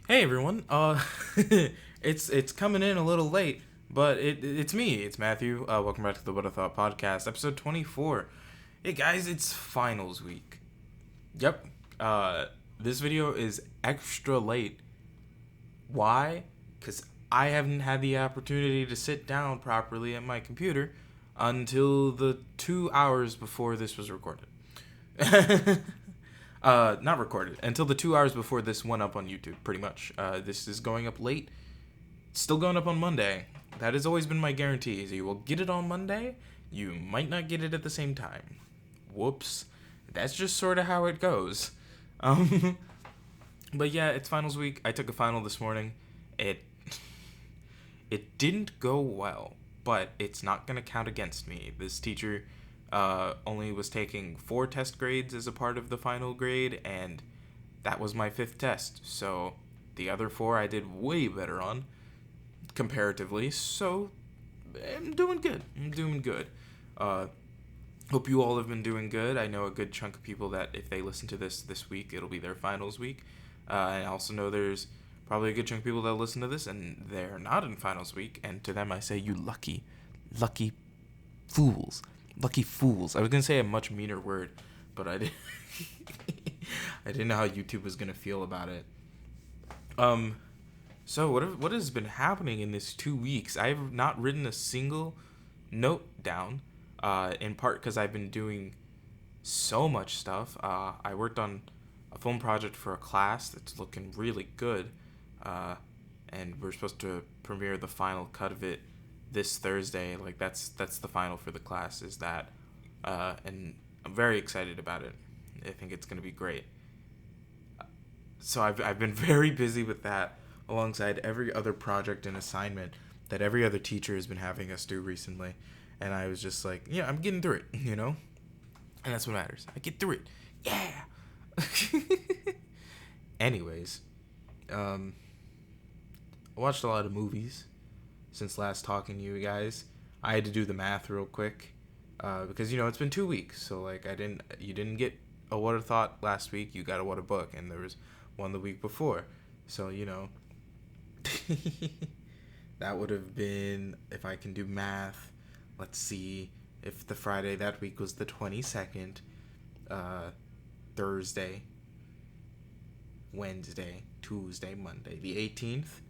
Hey everyone. It's coming in a little late, but it's me. It's Matthew. Welcome back to the Whatta podcast, episode 24. Hey guys, it's finals week. Yep. This video is extra late. Why? Cuz I haven't had the opportunity to sit down properly at my computer until the 2 hours before this was recorded. Not recorded until the 2 hours before this went up on YouTube. Pretty much. This is going up late. It's still going up on Monday. That has always been my guarantee. Is you will get it on Monday. You might not get it at the same time. Whoops. That's just sort of how it goes. But yeah, it's finals week. I took a final this morning. It didn't go well, but it's not gonna count against me. This teacher only was taking 4 test grades as a part of the final grade, and that was my 5th test. So the other 4 I did way better on, comparatively. So I'm doing good. Hope you all have been doing good. I know a good chunk of people that if they listen to this week, it'll be their finals week. I also know there's probably a good chunk of people that listen to this and they're not in finals week. And to them, I say, you lucky fools. Lucky fools. I was going to say a much meaner word, but I didn't. I didn't know how YouTube was going to feel about it. So what has been happening in this 2 weeks? I have not written a single note down, in part because I've been doing so much stuff. I worked on a film project for a class that's looking really good, and we're supposed to premiere the final cut of it this Thursday. Like that's the final for the class is that, and I'm very excited about it. I think it's gonna be great. So I've been very busy with that alongside every other project and assignment that every other teacher has been having us do recently, and I was just like, yeah, I'm getting through it, and that's what matters. I get through it, yeah. Anyways, I watched a lot of movies since last talking to you guys. I had to do the math real quick, because it's been 2 weeks, so like you didn't get a What a Thought last week, you got a What a Book, and there was one the week before, so that would have been, if I can do math, let's see, if the Friday that week was the 22nd, Thursday, Wednesday, Tuesday, Monday, the 18th.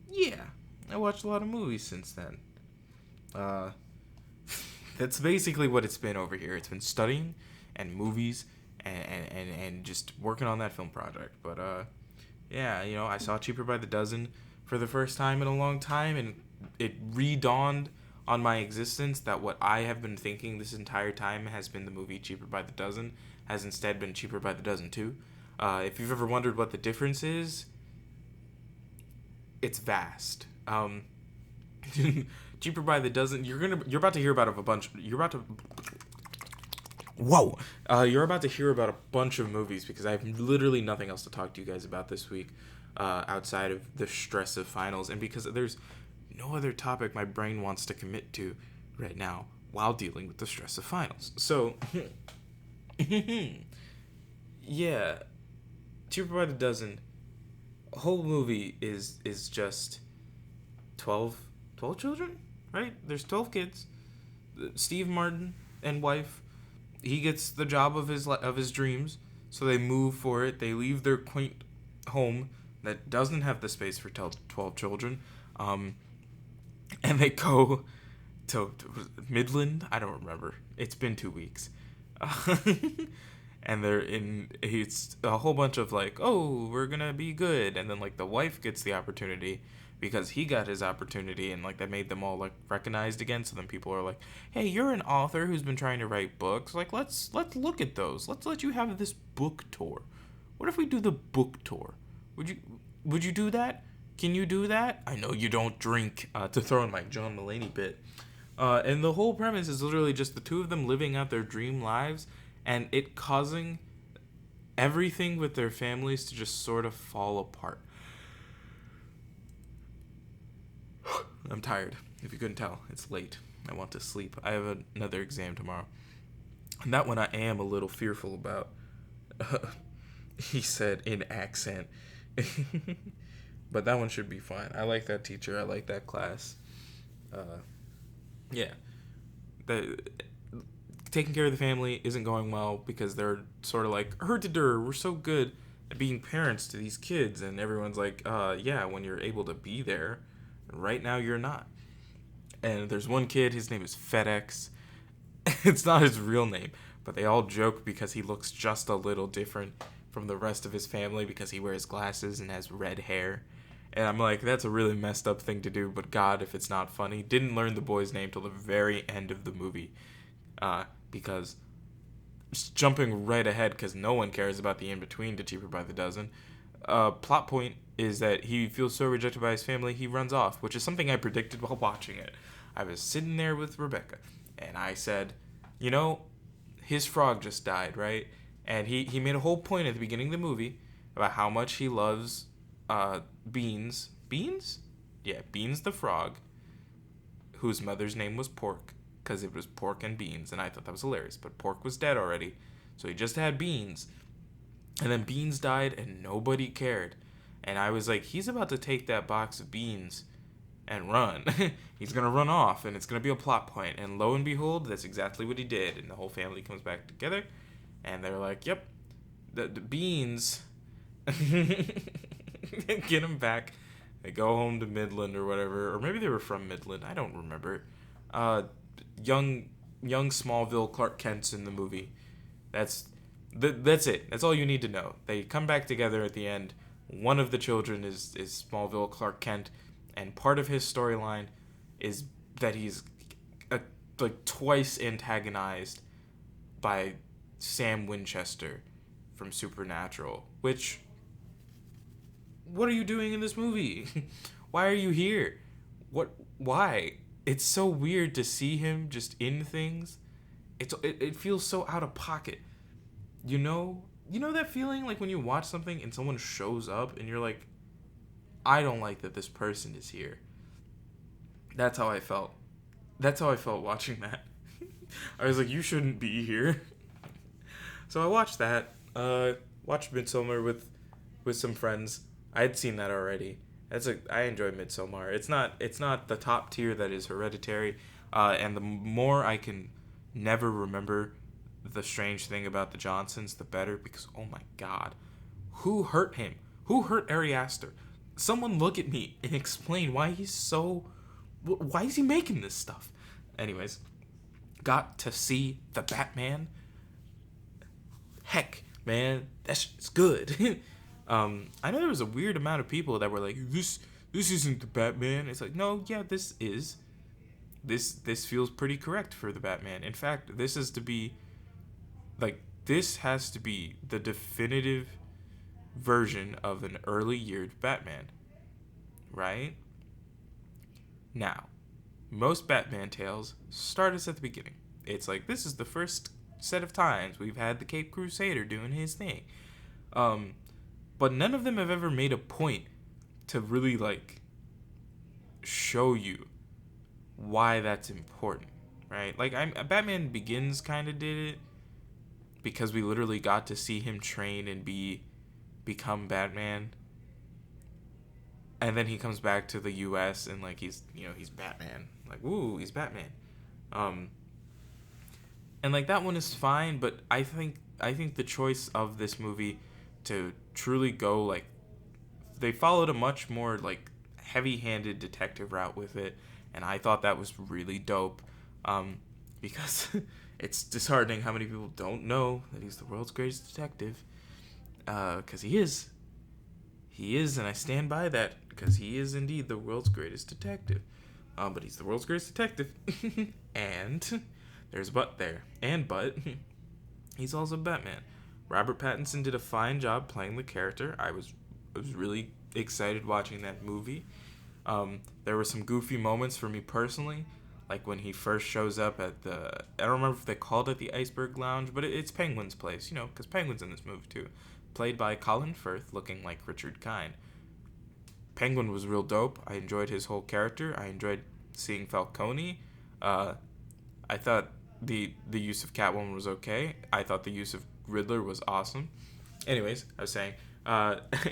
Yeah, I watched a lot of movies since then. That's basically what it's been over here. It's been studying and movies and just working on that film project. But yeah, I saw Cheaper by the Dozen for the first time in a long time, and it redawned on my existence that what I have been thinking this entire time has been the movie Cheaper by the Dozen has instead been Cheaper by the Dozen 2. If you've ever wondered what the difference is, it's vast. Cheaper by the Dozen, you're about to hear about you're about to hear about a bunch of movies because I have literally nothing else to talk to you guys about this week, outside of the stress of finals, and because there's no other topic my brain wants to commit to right now while dealing with the stress of finals. So, yeah, Cheaper by the Dozen, whole movie is just 12 children, right? There's 12 kids. Steve Martin and wife, he gets the job of his dreams, so they move for it. They leave their quaint home that doesn't have the space for 12 children, and they go to Midland. I don't remember. It's been 2 weeks. And it's a whole bunch of like, oh, we're gonna be good, and then like the wife gets the opportunity because he got his opportunity, and like that made them all like recognized again. So then people are like, hey, you're an author who's been trying to write books, like let's look at those, let's let you have this book tour. What if we do the book tour? Would you do that? Can you do that? I know you don't drink, to throw in my John Mulaney bit, and the whole premise is literally just the two of them living out their dream lives and it causing everything with their families to just sort of fall apart. I'm tired. If you couldn't tell, it's late. I want to sleep. I have another exam tomorrow. And that one I am a little fearful about. He said in accent, But that one should be fine. I like that teacher. I like that class. Uh, yeah. The taking care of the family isn't going well because they're sort of like, we're so good at being parents to these kids. And everyone's like, yeah, when you're able to be there. Right now, you're not. And there's one kid, his name is Fedex. It's not his real name, but they all joke because he looks just a little different from the rest of his family because he wears glasses and has red hair. And I'm like, that's a really messed up thing to do, but God, if it's not funny. Didn't learn the boy's name till the very end of the movie. Because just jumping right ahead, because no one cares about the in-between to Cheaper by the Dozen. Plot point is that he feels so rejected by his family, he runs off, which is something I predicted while watching it. I was sitting there with Rebecca, and I said, you know, his frog just died, right? And he made a whole point at the beginning of the movie about how much he loves Beans. Beans? Yeah, Beans the frog, whose mother's name was Pork, because it was Pork and Beans, and I thought that was hilarious. But Pork was dead already, so he just had Beans. And then Beans died, and nobody cared. And I was like, he's about to take that box of beans and run. He's going to run off, and it's going to be a plot point. And lo and behold, that's exactly what he did. And the whole family comes back together, and they're like, yep, the beans. Get him back. They go home to Midland or whatever. Or maybe they were from Midland. I don't remember. Young Smallville Clark Kent's in the movie. That's it. That's all you need to know. They come back together at the end. One of the children is Smallville Clark Kent, and part of his storyline is that he's like twice antagonized by Sam Winchester from Supernatural. Which, what are you doing in this movie? Why are you here? Why? It's so weird to see him just in things. It feels so out of pocket. You know that feeling like when you watch something and someone shows up and you're like, I don't like that this person is here. That's how I felt. That's how I felt watching that. I was like, you shouldn't be here. So I watched that. Watched Midsommar with some friends. I had seen that already. I enjoy Midsommar. It's not the top tier that is Hereditary. And the more I can never remember the strange thing about the Johnsons, the better, because oh my God, who hurt him? Who hurt Ari Aster? Someone look at me and explain why is he making this stuff? Anyways, got to see the Batman. Heck, man, that's good. I know there was a weird amount of people that were like, this isn't the Batman. It's like, no, yeah, this is. This feels pretty correct for the Batman. In fact, this has to be the definitive version of an early year Batman, right? Now, most Batman tales start us at the beginning. It's like, this is the first set of times we've had the Cape Crusader doing his thing. But none of them have ever made a point to really, like, show you why that's important, right? Like, Batman Begins kind of did it, because we literally got to see him train and become Batman. And then he comes back to the US and like he's Batman. Like, woo, he's Batman. And like that one is fine, but I think the choice of this movie to truly go like, they followed a much more like heavy-handed detective route with it, and I thought that was really dope. Because it's disheartening how many people don't know that he's the world's greatest detective. Because he is. He is, and I stand by that, because he is indeed the world's greatest detective. But he's the world's greatest detective. And there's but there. And but he's also Batman. Robert Pattinson did a fine job playing the character. I was really excited watching that movie. There were some goofy moments for me personally, like when he first shows up at I don't remember if they called it the Iceberg Lounge, but it's Penguin's place, because Penguin's in this movie too, played by Colin Firth, looking like Richard Kind. Penguin was real dope. I enjoyed his whole character. I enjoyed seeing Falcone. I thought the use of Catwoman was okay. I thought the use of Riddler was awesome. Anyways, I was saying,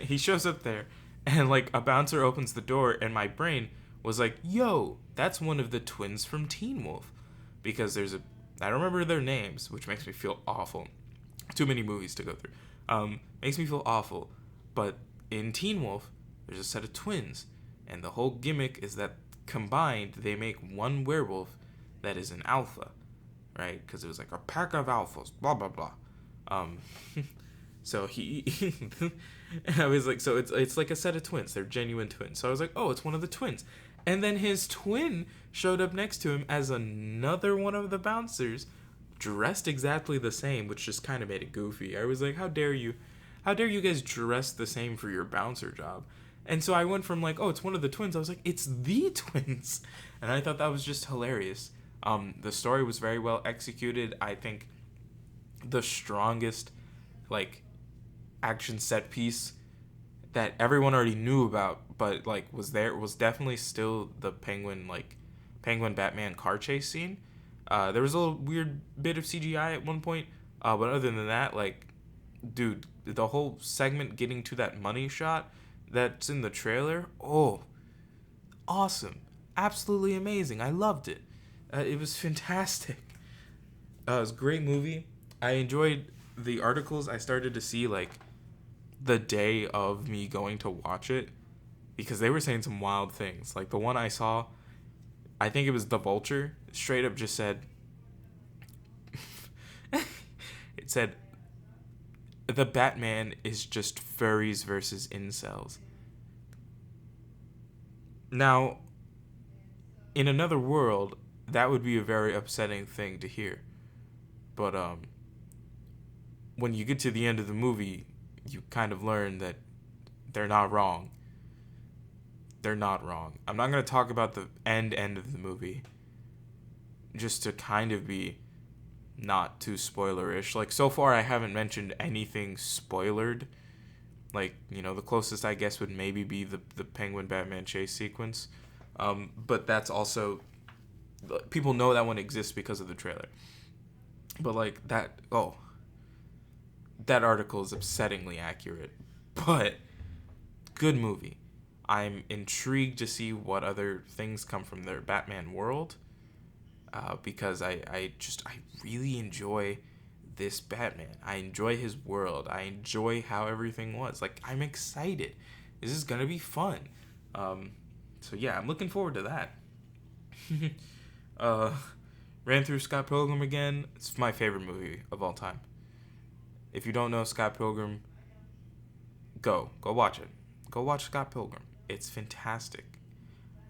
He shows up there, and like a bouncer opens the door, and my brain was like, "Yo, that's one of the twins from Teen Wolf," because I don't remember their names, which makes me feel awful. Too many movies to go through. Makes me feel awful. But in Teen Wolf, there's a set of twins, and the whole gimmick is that combined they make one werewolf that is an alpha, right? Because it was like a pack of alphas, blah blah blah. Um, so I was like, so it's like a set of twins. They're genuine twins. So I was like, oh, it's one of the twins. And then his twin showed up next to him as another one of the bouncers, dressed exactly the same, which just kind of made it goofy. I was like, how dare you? How dare you guys dress the same for your bouncer job? And so I went from like, oh, it's one of the twins. I was like, it's the twins. And I thought that was just hilarious. The story was very well executed. I think the strongest, like, action set piece that everyone already knew about, but like was definitely still the penguin Batman car chase scene. There was a little weird bit of CGI at one point, but other than that, like, dude, the whole segment getting to that money shot that's in the trailer, oh, awesome, absolutely amazing. I loved it. It was fantastic. It was a great movie. I enjoyed the articles I started to see like the day of me going to watch it, because they were saying some wild things. Like the one I saw, I think it was The Vulture, straight up just said, it said, the Batman is just furries versus incels. Now, in another world, that would be a very upsetting thing to hear. But when you get to the end of the movie, you kind of learn that they're not wrong. They're not wrong. I'm not going to talk about the end of the movie, just to kind of be not too spoilerish. Like, so far I haven't mentioned anything spoilered. Like, you know, the closest I guess would maybe be the Penguin Batman chase sequence. But that's also, people know that one exists because of the trailer. But like that article is upsettingly accurate. But good movie. I'm intrigued to see what other things come from their Batman world. Because I really enjoy this Batman. I enjoy his world. I enjoy how everything was. Like, I'm excited. This is gonna be fun. So yeah, I'm looking forward to that. Ran through Scott Pilgrim again. It's my favorite movie of all time. If you don't know Scott Pilgrim, go watch it. Go watch Scott Pilgrim. It's fantastic.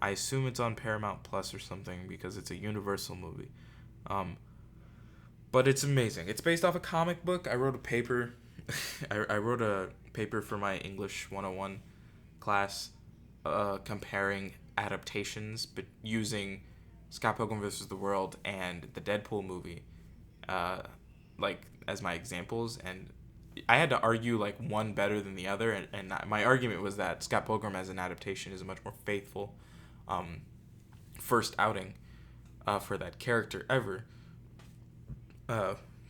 I assume it's on Paramount Plus or something because it's a Universal movie. But it's amazing. It's based off a comic book. I wrote a paper. I wrote a paper for my English 101 class comparing adaptations, but using Scott Pilgrim vs. the World and the Deadpool movie like as my examples. And I had to argue like one better than the other. And my argument was that Scott Pilgrim as an adaptation is a much more faithful first outing for that character ever,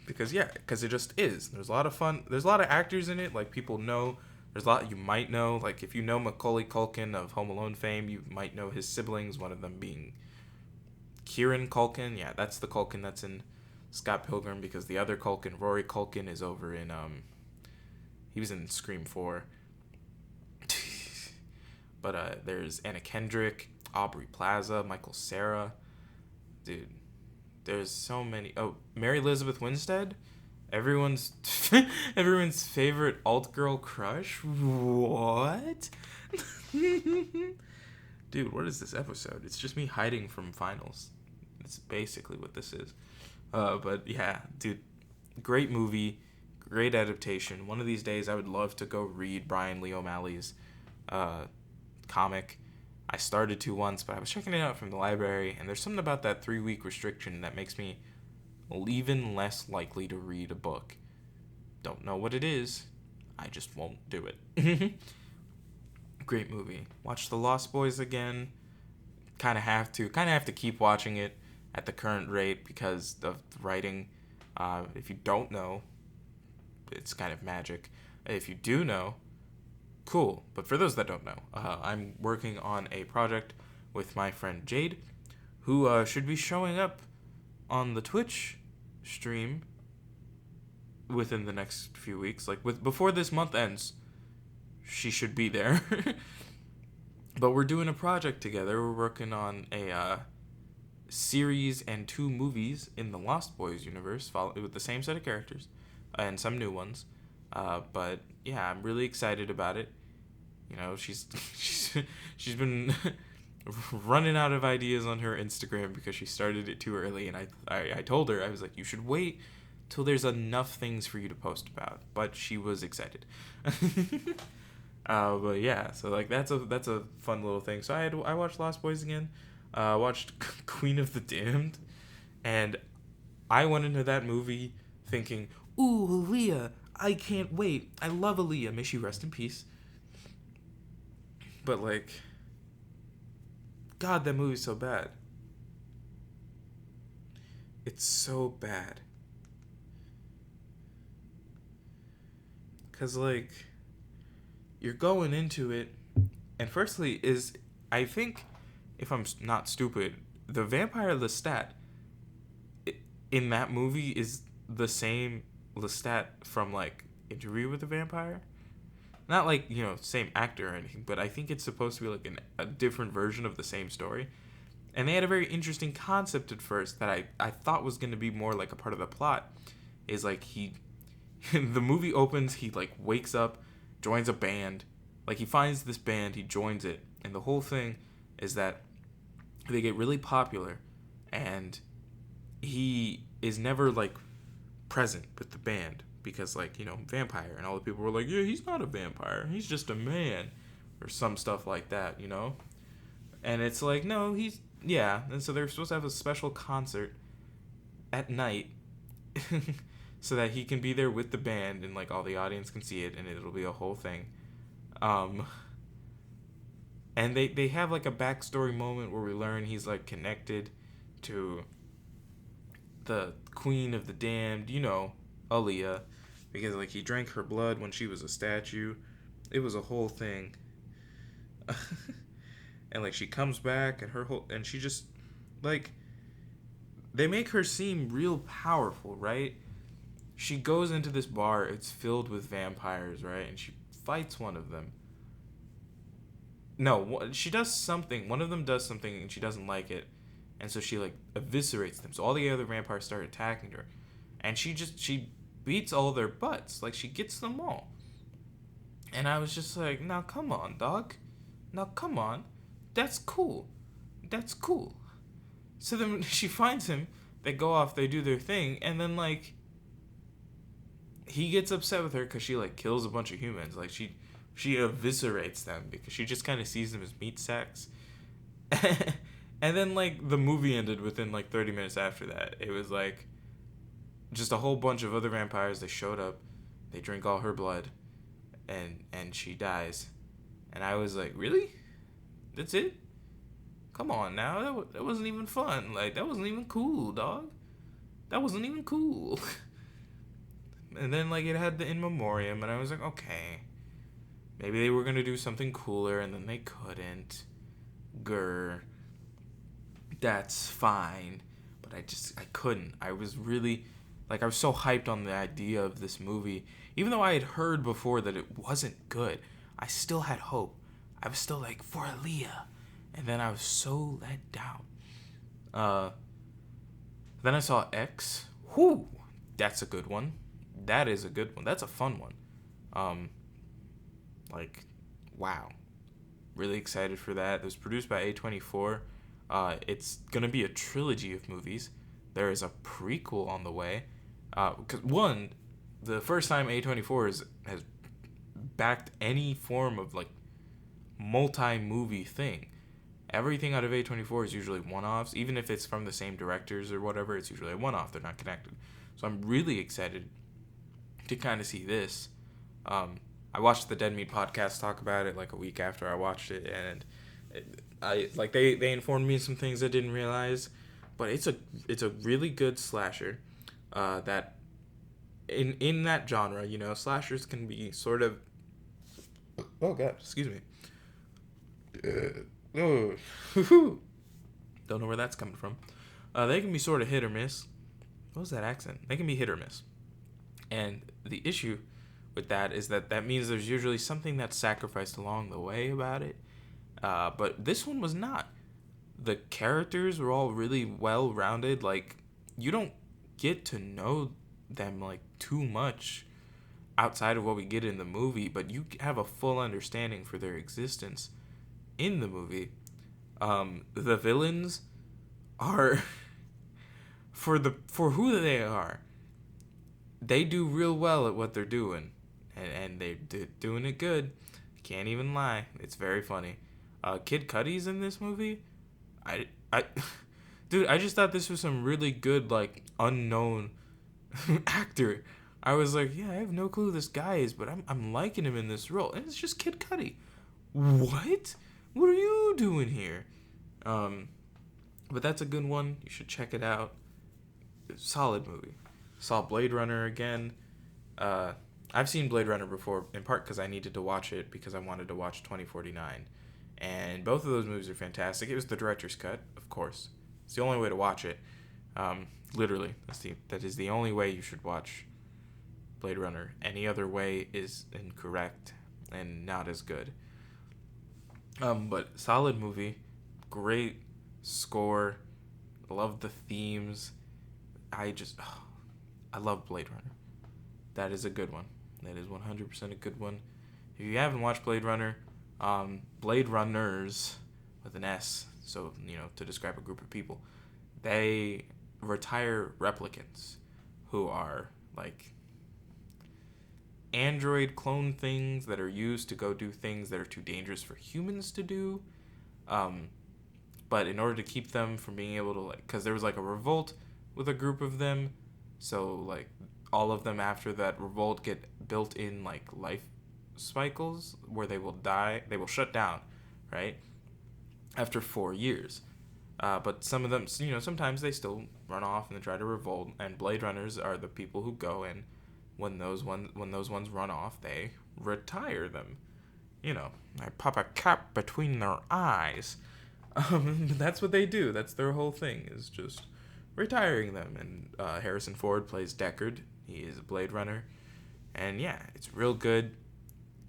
because it just is. There's a lot of fun. There's a lot of actors in it, like people know. There's a lot you might know, like if you know Macaulay Culkin of Home Alone fame, you might know his siblings, one of them being Kieran Culkin. Yeah, that's the Culkin that's in Scott Pilgrim, because the other Culkin, Rory Culkin, is over in he was in Scream 4. But there's Anna Kendrick, Aubrey Plaza, Michael Cera. Dude, there's so many. Oh, Mary Elizabeth Winstead, everyone's favorite alt girl crush. What? Dude, what is this episode? It's just me hiding from finals. It's basically what this is. But yeah, dude, great movie, great adaptation. One of these days, I would love to go read Brian Lee O'Malley's comic. I started to once, but I was checking it out from the library, and there's something about that 3-week restriction that makes me even less likely to read a book. Don't know what it is. I just won't do it. Great movie. Watch The Lost Boys again. Kind of have to keep watching it at the current rate because of the writing. If you don't know, it's kind of magic. If you do know, Cool. But for those that don't know, I'm working on a project with my friend Jade, who should be showing up on the Twitch stream within the next few weeks. Like before this month ends, she should be there. But we're doing a project together. We're working on a series and 2 movies in the Lost Boys universe, with the same set of characters and some new ones. But yeah, I'm really excited about it. You know, she's been running out of ideas on her Instagram because she started it too early, and I told her, I was like, you should wait till there's enough things for you to post about. But she was excited. But yeah, so like that's a fun little thing. So I watched Lost Boys again. Watched Queen of the Damned, and I went into that movie thinking, ooh, Aaliyah, I can't wait. I love Aaliyah. May she rest in peace. But like, God, that movie's so bad. It's so bad. Cause like, you're going into it, and firstly I think, if I'm not stupid, the vampire Lestat in that movie is the same Lestat from like Interview with the Vampire. Not like, same actor or anything, but I think it's supposed to be like a different version of the same story. And they had a very interesting concept at first that I thought was going to be more like a part of the plot. Is like the movie opens, he like wakes up, joins a band. Like he finds this band, he joins it. And the whole thing is that they get really popular, and he is never like present with the band because, like, vampire, and all the people were like, yeah, he's not a vampire, he's just a man, or some stuff like that, and it's like, no, and so they're supposed to have a special concert at night so that he can be there with the band, and like all the audience can see it, and it'll be a whole thing. And they have like a backstory moment where we learn he's like connected to the Queen of the Damned, Aaliyah, because like he drank her blood when she was a statue. It was a whole thing. And like she comes back, and she just like, they make her seem real powerful, right? She goes into this bar, it's filled with vampires, right? And she fights one of them. No, she does something. One of them does something, and she doesn't like it, and so she like eviscerates them. So all the other vampires start attacking her, and she beats all their butts. Like, she gets them all. And I was just like, now come on, dog. Now come on. That's cool. That's cool. So then she finds him. They go off. They do their thing, and then like, he gets upset with her because she like kills a bunch of humans. Like she eviscerates them because she just kind of sees them as meat sacks. And then like the movie ended within like 30 minutes after that. It was like just a whole bunch of other vampires. They showed up, they drink all her blood, and she dies. And I was like, really? That's it? Come on now, that wasn't even fun. Like, that wasn't even cool, dog. That wasn't even cool. And then like it had the In Memoriam, and I was like, okay, maybe they were going to do something cooler, and then they couldn't. Grr. That's fine. But I couldn't. I was really, I was so hyped on the idea of this movie. Even though I had heard before that it wasn't good, I still had hope. I was still like, for Aaliyah. And then I was so let down. Then I saw X. Whew. That's a good one. That is a good one. That's a fun one. Wow. Really excited for that. It was produced by A24. It's gonna be a trilogy of movies. There is a prequel on the way. Because the first time A24 has backed any form of like multi-movie thing. Everything out of A24 is usually one-offs. Even if it's from the same directors or whatever, it's usually a one-off. They're not connected. So I'm really excited to kind of see this. I watched the Dead Meat podcast talk about it like a week after I watched it, and they informed me some things I didn't realize, but it's a really good slasher. That in that genre, slashers can be sort of Oh god, excuse me. Oh, don't know where that's coming from. They can be sort of hit or miss. What was that accent? They can be hit or miss. And the issue with that is that means there's usually something that's sacrificed along the way about it. But this one was not. The characters were all really well rounded. Like, you don't get to know them like too much outside of what we get in the movie, but you have a full understanding for their existence in the movie. The villains are for who they are. They do real well at what they're doing, and they're doing it good. Can't even lie. It's very funny. Kid Cudi's in this movie. Dude, I just thought this was some really good, like, unknown actor. I was like, yeah, I have no clue who this guy is, but I'm liking him in this role, and it's just Kid Cudi. What? What are you doing here? But that's a good one. You should check it out. Solid movie. Saw Blade Runner again. I've seen Blade Runner before, in part because I needed to watch it because I wanted to watch 2049. And both of those movies are fantastic. It was the director's cut, of course. It's the only way to watch it. Literally, that is the only way you should watch Blade Runner. Any other way is incorrect and not as good. But solid movie, great score, love the themes. I love Blade Runner. That is a good one. That is 100% a good one. If you haven't watched Blade Runner, Blade Runners with an S, so, to describe a group of people, they retire replicants who are like android clone things that are used to go do things that are too dangerous for humans to do. But in order to keep them from being able to, like, because there was like a revolt with a group of them, so like all of them after that revolt get built in like life cycles where they will die, they will shut down, right, after 4 years. But some of them, sometimes they still run off and they try to revolt, and Blade Runners are the people who go and when those ones run off, they retire them. I pop a cap between their eyes. That's what they do. That's their whole thing, is just retiring them. And Harrison Ford plays Deckard. He is a Blade Runner. And yeah, it's real good.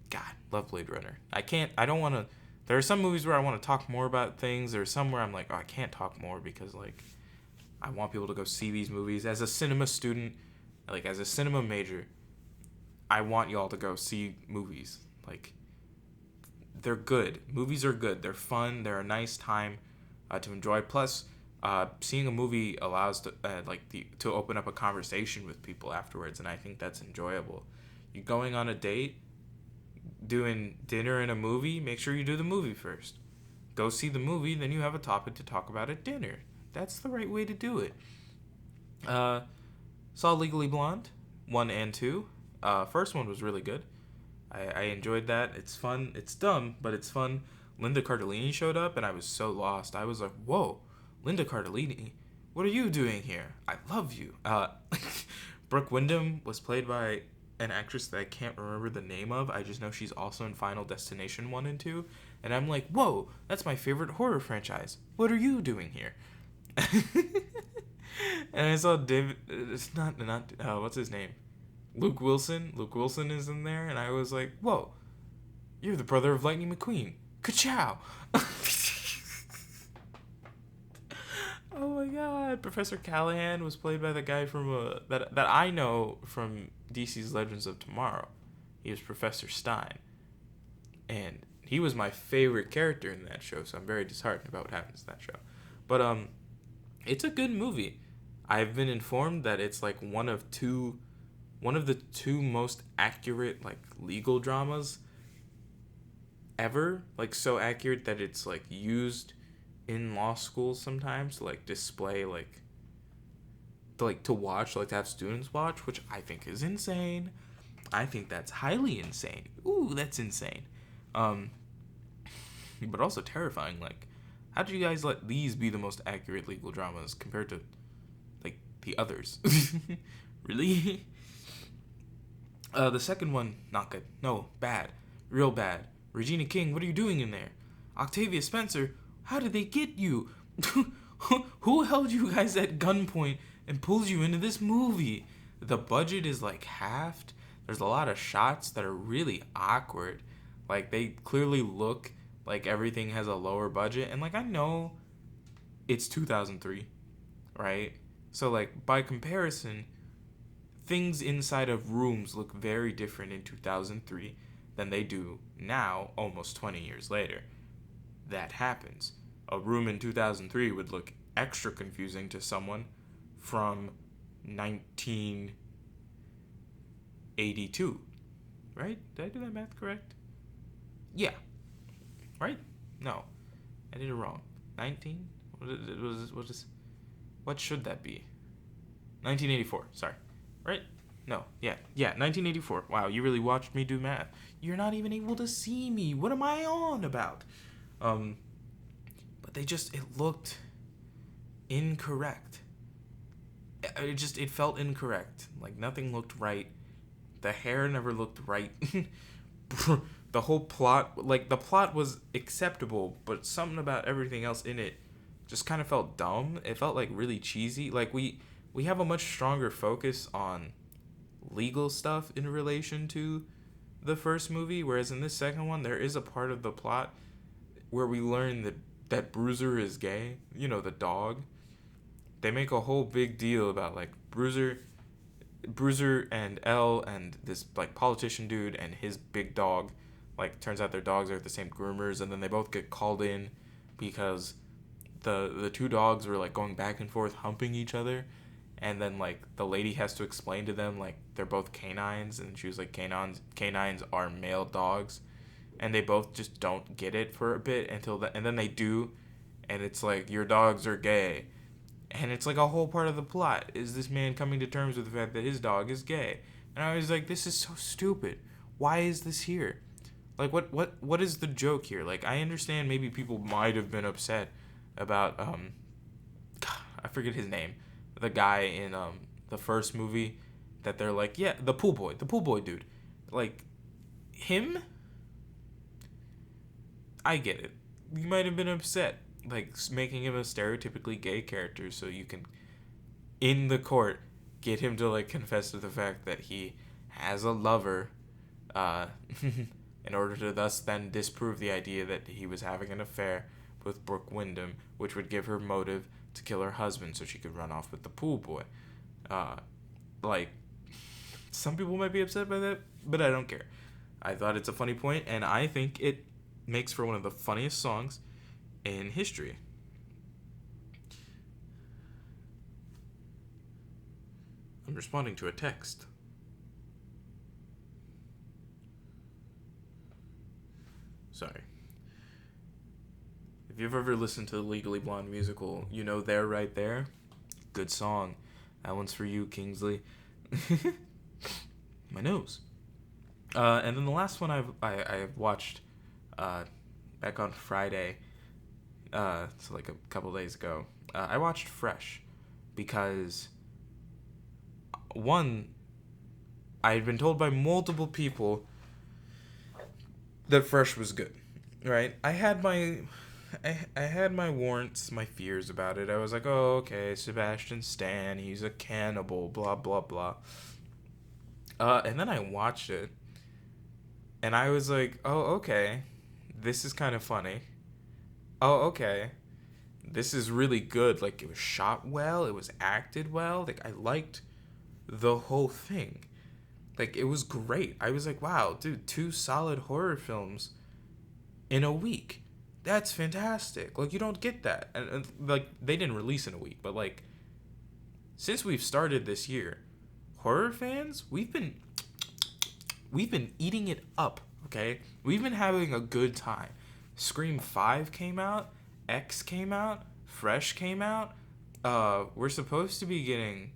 God, love Blade Runner. I don't want to, there are some movies where I want to talk more about things. There are some where I'm like, oh, I can't talk more because, like, I want people to go see these movies. As a cinema student, like, as a cinema major, I want y'all to go see movies. Like, they're good. Movies are good. They're fun. They're a nice time to enjoy. Plus, seeing a movie allows to open up a conversation with people afterwards, and I think that's enjoyable. You're going on a date, doing dinner and a movie, make sure you do the movie first. Go see the movie, then you have a topic to talk about at dinner. That's the right way to do it. Saw Legally Blonde 1 and 2. First one was really good. I enjoyed that. It's fun. It's dumb, but it's fun. Linda Cardellini showed up, and I was so lost. I was like, whoa, Linda Cardellini, what are you doing here? I love you. Brooke Wyndham was played by an actress that I can't remember the name of. I just know she's also in Final Destination 1 and 2. And I'm like, whoa, that's my favorite horror franchise. What are you doing here? And I saw David, it's not what's his name? Luke Wilson. Luke Wilson is in there, and I was like, whoa, you're the brother of Lightning McQueen. Ka-chow! Oh my god. Professor Callahan was played by the guy from that I know from DC's Legends of Tomorrow. He was Professor Stein. And he was my favorite character in that show, so I'm very disheartened about what happens in that show. But it's a good movie. I've been informed that it's like one of the two most accurate, like, legal dramas ever. Like, so accurate that it's, like, used in law schools sometimes to, like, display, like, to watch, like, to have students watch, which I think is insane. I think that's highly insane. Ooh, that's insane. But also terrifying. Like, how did you guys let these be the most accurate legal dramas compared to, like, the others? Really? The second one, not good. No, bad. Real bad. Regina King, what are you doing in there? Octavia Spencer, how did they get you? Who held you guys at gunpoint and pulled you into this movie? The budget is like halved. There's a lot of shots that are really awkward. Like, they clearly look like everything has a lower budget. And, like, I know it's 2003, right? So, like, by comparison, things inside of rooms look very different in 2003 than they do now, almost 20 years later. That happens. A room in 2003 would look extra confusing to someone from 1982, right? Did I do that math correct? Yeah. Right? No. I did it wrong. 19? What should that be? 1984, sorry. Right? No. Yeah, 1984. Wow, you really watched me do math. You're not even able to see me. What am I on about? But it looked incorrect. It felt incorrect. Like, nothing looked right. The hair never looked right. The whole plot, like, the plot was acceptable, but something about everything else in it just kind of felt dumb. It felt, like, really cheesy. Like, we have a much stronger focus on legal stuff in relation to the first movie, whereas in this second one, there is a part of the plot where we learn that Bruiser is gay. You know, the dog. They make a whole big deal about, like, Bruiser and Elle and this, like, politician dude and his big dog. Like, turns out their dogs are the same groomers, and then they both get called in because the two dogs were, like, going back and forth humping each other, and then, like, the lady has to explain to them, like, they're both canines, and she was like, canines are male dogs, and they both just don't get it for a bit and then they do, and it's like, your dogs are gay. And it's like a whole part of the plot is this man coming to terms with the fact that his dog is gay. And I was like, this is so stupid. Why is this here? Like, what is the joke here? Like, I understand maybe people might have been upset about, I forget his name. The guy in, the first movie that they're like, yeah, the pool boy dude. Like, him? I get it. You might have been upset. Like, making him a stereotypically gay character so you can, in the court, get him to, like, confess to the fact that he has a lover, in order to thus then disprove the idea that he was having an affair with Brooke Wyndham, which would give her motive to kill her husband so she could run off with the pool boy. Like, some people might be upset by that, but I don't care. I thought it's a funny point, and I think it makes for one of the funniest songs in history. I'm responding to a text. Sorry. If you've ever listened to the Legally Blonde musical, you know There Right There. Good song. That one's for you, Kingsley. My nose. And then the last one I watched back on Friday, so like a couple days ago, I watched Fresh because, one, I had been told by multiple people that Fresh was good, right? I had my warrants, my fears about it. I was like, oh, okay, Sebastian Stan, he's a cannibal, blah, blah, blah. And then I watched it, and I was like, oh, okay, this is kind of funny. Oh, okay, this is really good. Like, it was shot well, it was acted well. Like, I liked the whole thing. Like, it was great. I was like, wow, dude, 2 solid horror films in a week. That's fantastic. Like, you don't get that. And like, they didn't release in a week, but, like, since we've started this year, horror fans, we've been eating it up, okay? We've been having a good time. Scream 5 came out, X came out, Fresh came out. We're supposed to be getting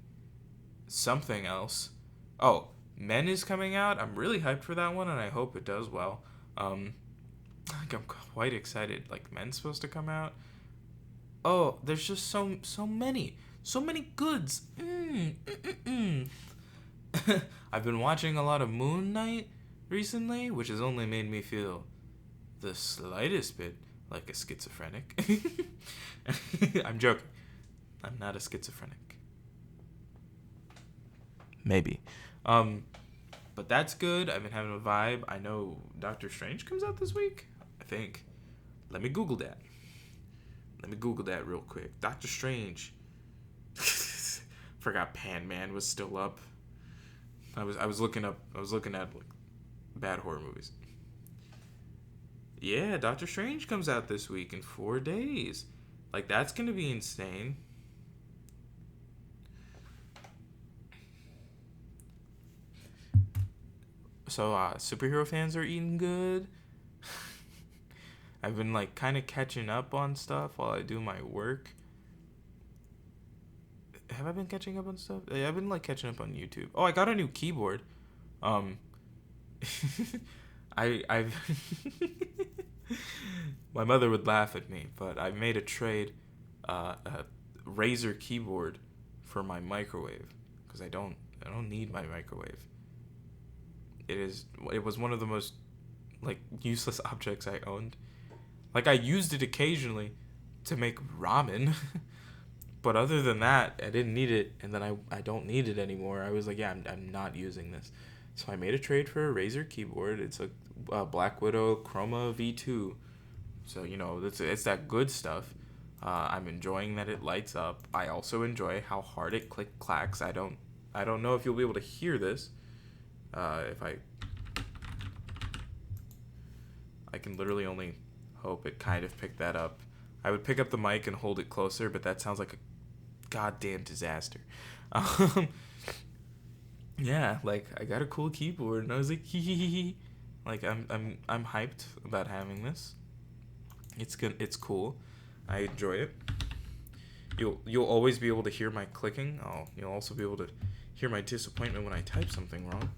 something else. Oh, Men is coming out. I'm really hyped for that one, and I hope it does well. I'm quite excited. Like, Men's supposed to come out. Oh, there's just so many goods. I've been watching a lot of Moon Knight recently, which has only made me feel the slightest bit like a schizophrenic. I'm joking. I'm not a schizophrenic. Maybe. But that's good. I've been having a vibe. I know Doctor Strange comes out this week, I think. Let me Google that. Real quick. Doctor Strange. Forgot Pan Man was still up. I was looking at like bad horror movies. Yeah, Doctor Strange comes out this week in 4 days. Like, that's gonna be insane. So superhero fans are eating good. I've been like kind of catching up on stuff while I do my work. Have I been catching up on stuff? Yeah, I've been like catching up on YouTube. Oh, I got a new keyboard. I've my mother would laugh at me, but I made a trade, a Razer keyboard for my microwave because I don't need my microwave. It was one of the most like useless objects I owned. Like, I used it occasionally to make ramen. But other than that, I didn't need it, and then I don't need it anymore. I was like, yeah, I'm not using this. So I made a trade for a Razer keyboard. It's a Black Widow Chroma V2. So, you know, it's that good stuff. I'm enjoying that it lights up. I also enjoy how hard it clacks. I don't know if you'll be able to hear this. If I can literally only hope it kind of picked that up. I would pick up the mic and hold it closer, but that sounds like a goddamn disaster. Yeah, like, I got a cool keyboard, and I was like, hee hee hee hee. Like, I'm hyped about having this. It's good. It's cool. I enjoy it. You'll always be able to hear my clicking. You'll also be able to hear my disappointment when I type something wrong.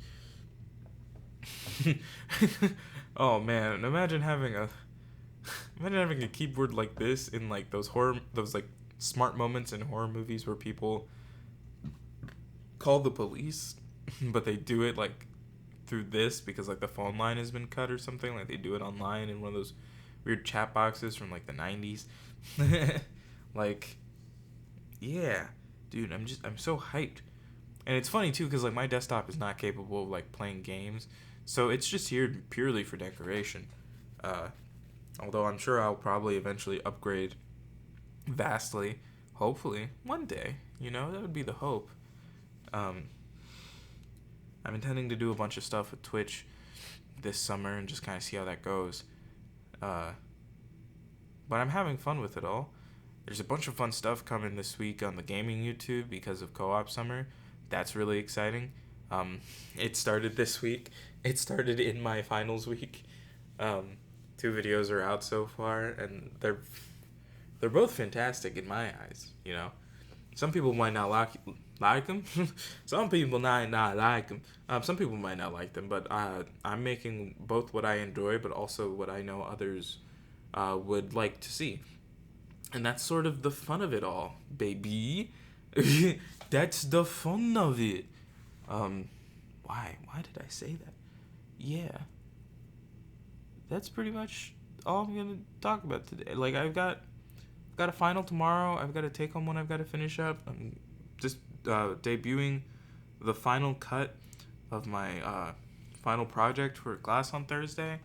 Oh man, imagine having a keyboard like this in like those like smart moments in horror movies where people call the police, but they do it like through this because like the phone line has been cut or something. Like they do it online in one of those weird chat boxes from like the 90s. Like, yeah, dude, I'm so hyped. And it's funny too because like my desktop is not capable of like playing games, so it's just here purely for decoration. Although I'm sure I'll probably eventually upgrade vastly, hopefully one day. You know, that would be the hope. I'm intending to do a bunch of stuff with Twitch this summer and just kind of see how that goes. But I'm having fun with it all. There's a bunch of fun stuff coming this week on the gaming YouTube because of co-op summer. That's really exciting. It started this week. It started in my finals week. 2 videos are out so far, and they're both fantastic in my eyes. You know, some people might not like them. Some people might not like them. Some people might not like them, but I'm making both what I enjoy, but also what I know others would like to see, and that's sort of the fun of it all, baby. That's the fun of it. Why did I say that? Yeah. That's pretty much all I'm gonna talk about today. Like, I've got a final tomorrow. I've got a take-home one I've got to finish up. I'm just debuting the final cut of my final project for class on Thursday.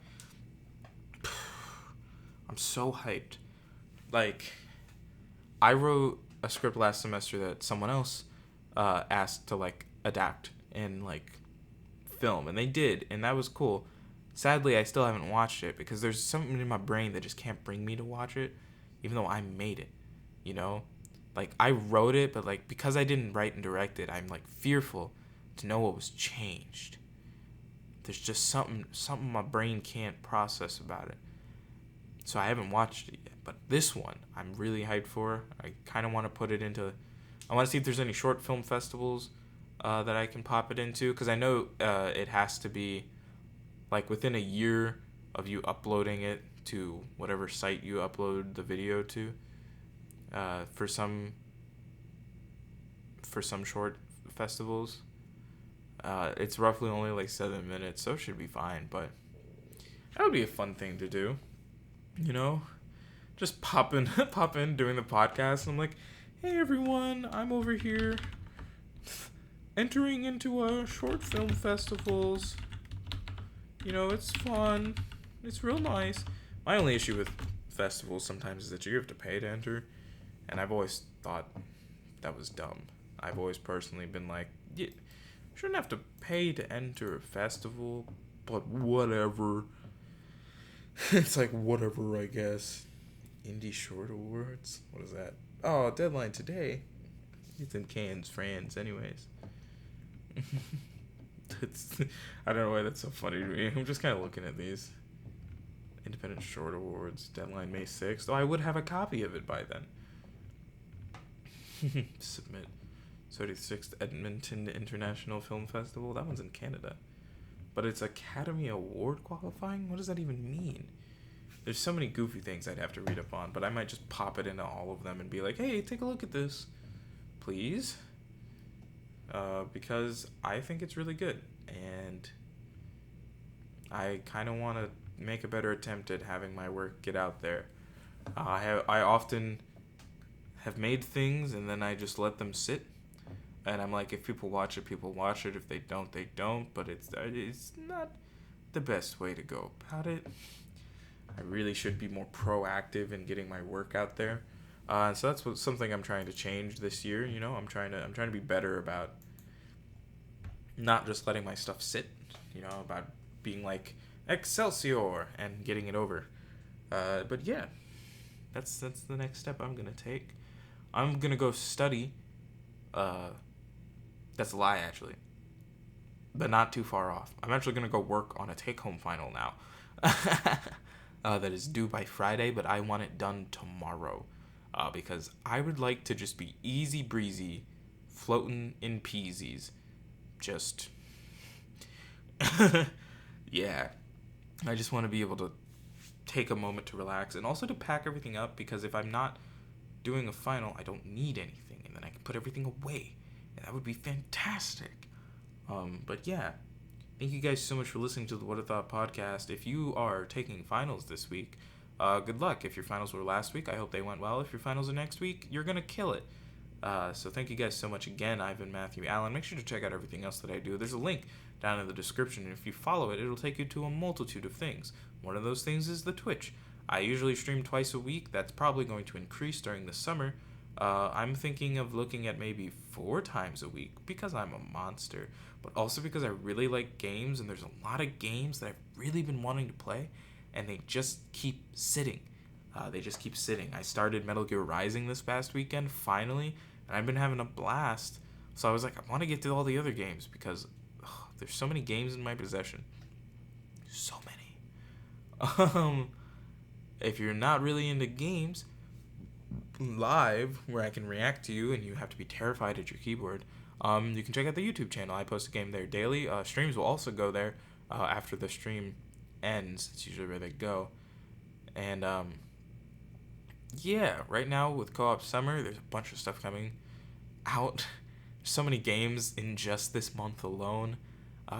I'm so hyped. Like, I wrote a script last semester that someone else asked to, like, adapt and, like, film. And they did, and that was cool. Sadly, I still haven't watched it because there's something in my brain that just can't bring me to watch it, even though I made it, you know? Like, I wrote it, but, like, because I didn't write and direct it, I'm, like, fearful to know what was changed. There's just something my brain can't process about it. So I haven't watched it yet. But this one, I'm really hyped for. I kind of want to put it into... I want to see if there's any short film festivals that I can pop it into, because I know it has to be... like within a year of you uploading it to whatever site you upload the video to, for some short festivals, it's roughly only like 7 minutes, so it should be fine. But that would be a fun thing to do. you know, just pop in doing the podcast. And I'm like, hey everyone, I'm over here entering into short film festivals. It's fun. It's real nice. My only issue with festivals sometimes is that you have to pay to enter, and I've always thought that was dumb. I've always personally been like, yeah, shouldn't have to pay to enter a festival, but whatever. It's like, whatever, I guess. Indie Short Awards? What is that? Oh, deadline today. It's in Cannes, France, anyways. I don't know why that's so funny to me. I'm just kind of looking at these. Independent Short Awards, deadline May 6th. Oh, I would have a copy of it by then. Submit. 36th Edmonton International Film Festival. That one's in Canada. But it's Academy Award qualifying? What does that even mean? There's so many goofy things I'd have to read up on, but I might just pop it into all of them and be like, hey, take a look at this, please. Because I think it's really good, and I kind of want to make a better attempt at having my work get out there. I often have made things, and then I just let them sit. And I'm like, if people watch it, people watch it. If they don't, they don't. But it's not the best way to go about it. I really should be more proactive in getting my work out there. So that's something I'm trying to change this year. I'm trying to be better about not just letting my stuff sit. About being like Excelsior and getting it over. But yeah, that's the next step I'm gonna take. I'm gonna go study. That's a lie, actually. But not too far off. I'm actually going to go work on a take-home final now. That is due by Friday, but I want it done tomorrow. Because I would like to just be easy breezy, floating in peasies. Just... yeah. I just want to be able to take a moment to relax and also to pack everything up, because if I'm not doing a final, I don't need anything, and then I can put everything away. That would be fantastic. But yeah, thank you guys so much for listening to the What a Thought podcast. If you are taking finals this week, good luck. If your finals were last week, I hope they went well. If your finals are next week, you're going to kill it. So thank you guys so much again. I've been Matthew Allen. Make sure to check out everything else that I do. There's a link down in the description, and if you follow it, it'll take you to a multitude of things. One of those things is the Twitch. I usually stream twice a week. That's probably going to increase during the summer. I'm thinking of looking at maybe 4 times a week, because I'm a monster, but also because I really like games, and there's a lot of games that I've really been wanting to play, and they just keep sitting. I started Metal Gear Rising this past weekend, finally, and I've been having a blast. So I was like, I want to get to all the other games, because there's so many games in my possession. So many. If you're not really into games live, where I can react to you and you have to be terrified at your keyboard, you can check out the YouTube channel. I post a game there daily. Streams will also go there after the stream ends. It's usually where they go. And yeah, right now with Co-op Summer, there's a bunch of stuff coming out. So many games in just this month alone.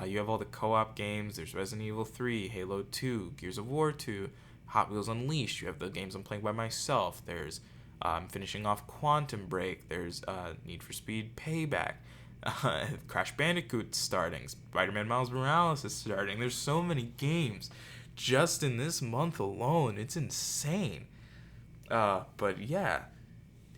You have all the co-op games. There's Resident Evil 3, Halo 2, Gears of War 2, Hot Wheels Unleashed. You have the games I'm playing by myself. There's finishing off Quantum Break. There's Need for Speed Payback. Crash Bandicoot's starting. Spider-Man Miles Morales is starting. There's so many games just in this month alone. It's insane. But yeah,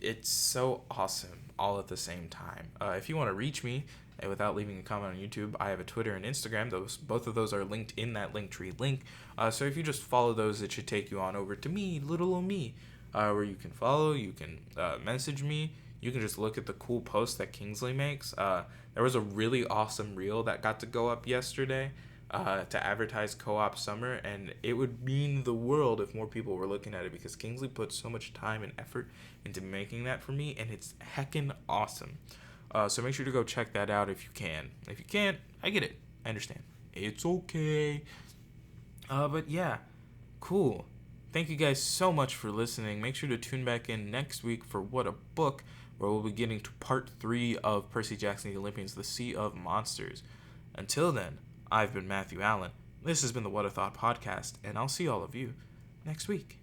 it's so awesome all at the same time. If you want to reach me without leaving a comment on YouTube, I have a Twitter and Instagram. Both of those are linked in that Linktree link. So if you just follow those, it should take you on over to me, little old me, where you can follow, you can message me, you can just look at the cool posts that Kingsley makes. There was a really awesome reel that got to go up yesterday to advertise Co-op Summer, and it would mean the world if more people were looking at it, because Kingsley put so much time and effort into making that for me, and it's heckin' awesome. So make sure to go check that out if you can. If you can't, I get it. I understand. It's okay. But yeah, cool. Thank you guys so much for listening. Make sure to tune back in next week for What a Book, where we'll be getting to part 3 of Percy Jackson the Olympians, The Sea of Monsters. Until then, I've been Matthew Allen. This has been the What a Thought podcast, and I'll see all of you next week.